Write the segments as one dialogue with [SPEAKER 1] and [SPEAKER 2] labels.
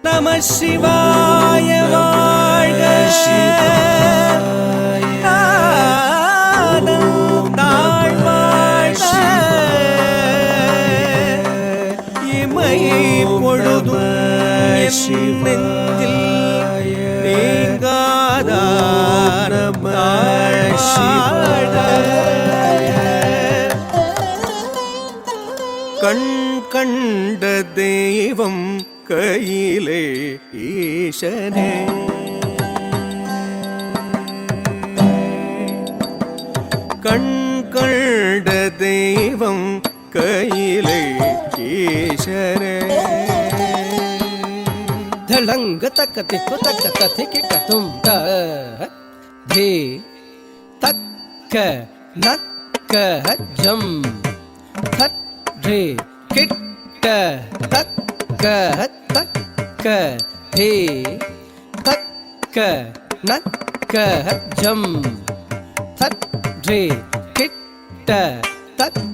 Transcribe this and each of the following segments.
[SPEAKER 1] நம சிவாய வாழ்க தாழ்வாழ்க இமை பொழுதும் நெஞ்சில் நீங்காதார் கண் கண்ட தெய்வம் கையிலே ஈசனே கண் கண்ட தெய்வம் கையிலே ஈசனே
[SPEAKER 2] தளங்க தக்க திக்கு தக்க தத்திக்கிட்ட தும் தே தக்க நக்க ஜம் தே கிட்ட தக்க தக்க தே தக்க நக்க ஜம் தே கிட்ட தக்க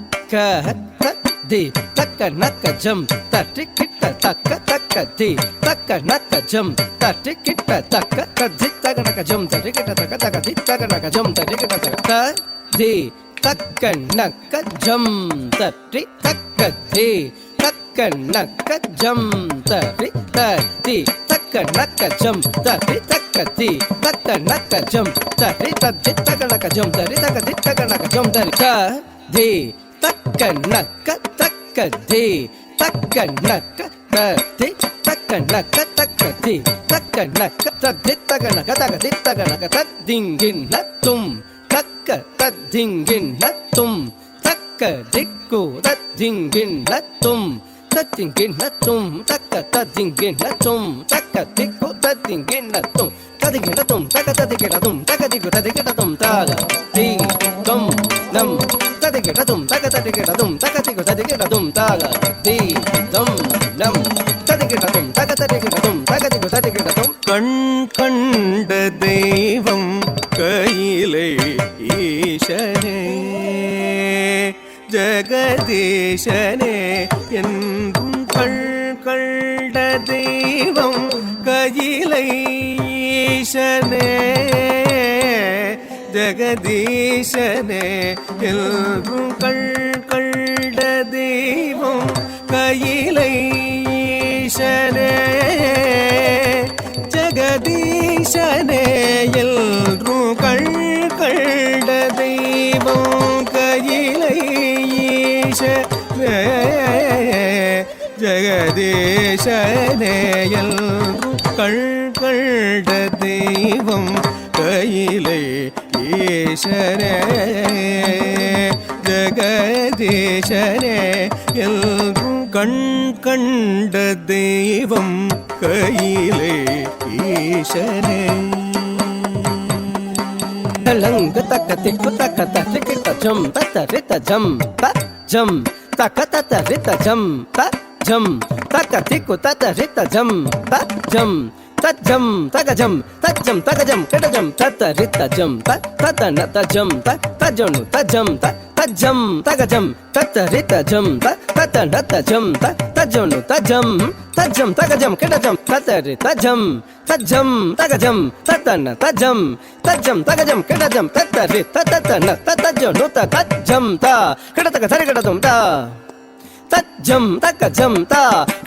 [SPEAKER 2] தே தக்க நக்க ஜம் தட்டி கிட்ட தக்க தக்க தே தக்க நக்க ஜம் தட்டி கிட்ட தக்க தத்தி தக்க நக்க ஜம் தட்டி கிட்ட தக்க தக்க தி தக்க நக்க ஜம் தட்டி கிட்ட தக்க தே தக்க நக்க ஜம் தட்டி தக்க தே தக்க நக்க ஜம் தட்டி தத்தி தக்க நக்க ஜம் தட்டி தக்க தி தக்க நக்க ஜம் தட்டி தத்தி தக்க நக்க ஜம் தட்டி தக்க தி தக்க நக்க ஜம் தட்டி தே தக்க நக்க தக்க தே தக்க நக்க தத்தி தக்க நக்க தக்க தி தக்க நக்க தத்தி தக்க நக்க தக்க தி தக்க நக்க தத்திங்கின் நத்தும் தக்க தத்திங்கின் நத்தும் தக்க திக்கு தத்திங்கின் நத்தும் தத்திங்கின் நத்தும் தக்க தத்திங்கின் நத்தும் தக்க திக்கு தத்திங்கின் நத்தும் ததிங்கின் நத்தும் தக்க ததிங்கின் நத்தும் தக்க திக்கு ததிங்கின் நத்தும் தாக தி கம் நம் ததிங்கின் நத்தும் தக்க ததிங்கின் நத்தும் தக்க திக்கு ததிங்கின் நத்தும் தாக தி கம் நம் ததிங்கின் நத்தும் தக்க ததிங்கின் நத்தும் தக்க திக்கு ததிங்கின் நத்தும்
[SPEAKER 1] கண் கண்ட தெய்வம் கையிலே ஈசனே ஜெகதீசனே என்றும் கண்ட தெய்வம் கையிலே ஈசனே ஜெகதீசனே என்றும் கண்ட தெய்வம் கையிலே ஈசனே ஜெகதீசனே எல்லும் கண்ட தெய்வம் கையிலே ஈசனே ஜெகதீசனே எல்லும் கண்ட தெய்வம் கையிலே ஈசனே ஜெகதீசனே எல்லும் கண்ட தெய்வம் கையிலே ஈசனே
[SPEAKER 2] தளங்க தக்க திக்கு தக்க தத்திக்கிட்ட ஜம் தத்தரித்த ஜம் ஜம் தக்க தத்தரித்த ஜம் ஜம் தக்க திக்கு தத்தரித்த ஜம் ஜம் தஜம் தகஜம் தஜம் தகஜம் கடஜம் தத்தரித்த ஜம் தத்தன தஜம் தஜனு தஜம் தஜம் தகஜம் தத்தரித்த ஜம் தத்தன தஜம் தஜனு தஜம் தஜம் தகஜம் கடஜம் தத்தரித்த ஜம் தஜம் தகஜம் தத்தன தஜம் தஜம் தகஜம் கடஜம் தத்தரித்த தத்தன தஜனு தஜம் த கடதக தரிகடதும் த தஜம் தகஜம் த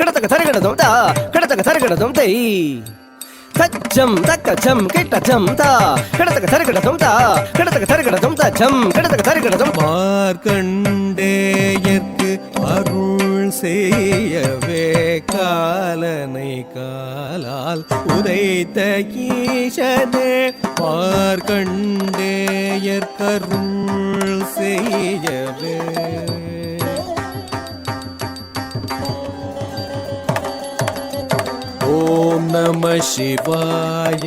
[SPEAKER 2] கடதக தரிகடதும் த கடதக தரிகடதும் தை தஜம் தக்கஜம் கிட்ட ஜம் தா கடதக தரிகடதும் த கடதக தரிகடதும் த ஜம் கடதக தரிகடதும்
[SPEAKER 1] மார்க்கண்டேயர்க்கு அருள் செய்யவே காலனை காலால் உதைத்த ஈசனே மார்க்கண்டேயர்க்கு அருள் செய்யவே ஓம் நம சிவாய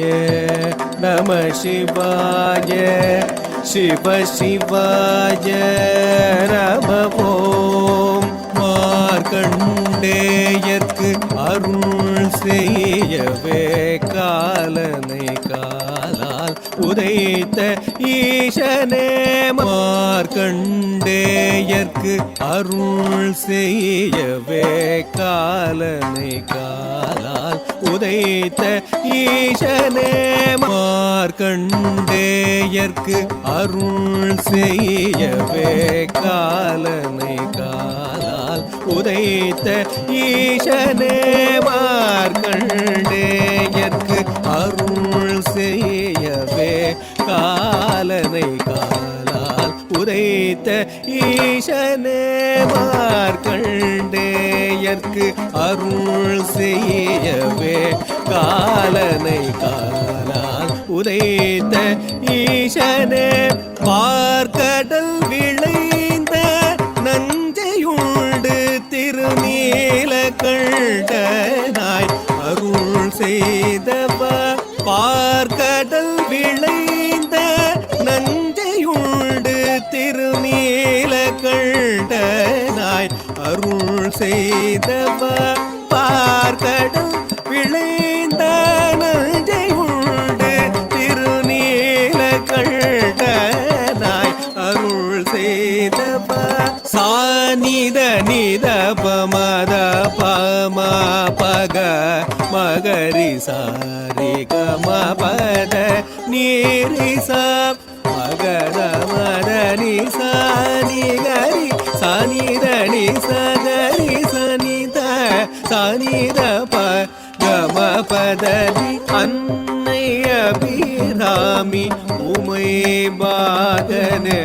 [SPEAKER 1] நம சிவாய சிவ சிவாய நம ஓம் மார்க்கண்டேயர்க்கு அருள் செய்யவே காலனை காலால் உதைத்த ஈசனே மார்க்கண்டேயர்க்கு அருள் செய்யவே காலனை காலால் உதைத்த ஈசனே மார்க்கண்டேயர்க்கு அருள் செய்யவே காலனை காலால் உதைத்த ஈசனே மார்க்கண்டேயர்க்கு அருள் செய்யவே காலனை காலால் உதைத்த ஈசனே மார்க்கண்டேயர்க்கு அருள் செய்யவே காலனை காலால் உதைத்த ஈசனே பார்க்கடல் விளைந்த நஞ்சையுண்டு திருநீலகண்டனாய் அருள் செய்தவ பார்க்கடல் விளைந்த நஞ்சையுண்டு திருநீலகண்டனாய் அருள் செய்தவ பார்க்கடல் விளைந்த நஞ்சையுண்டு திருநீலகண்டனாய் அருள் செய்தவ சானித நித பமத பம பக மகரி சாரி கம பத நீரிச மகர மத நிசா நிகரி சனித நிசகரி சனித சனித ப கம பதனி அன்னை அபிராமி உமை பாகனே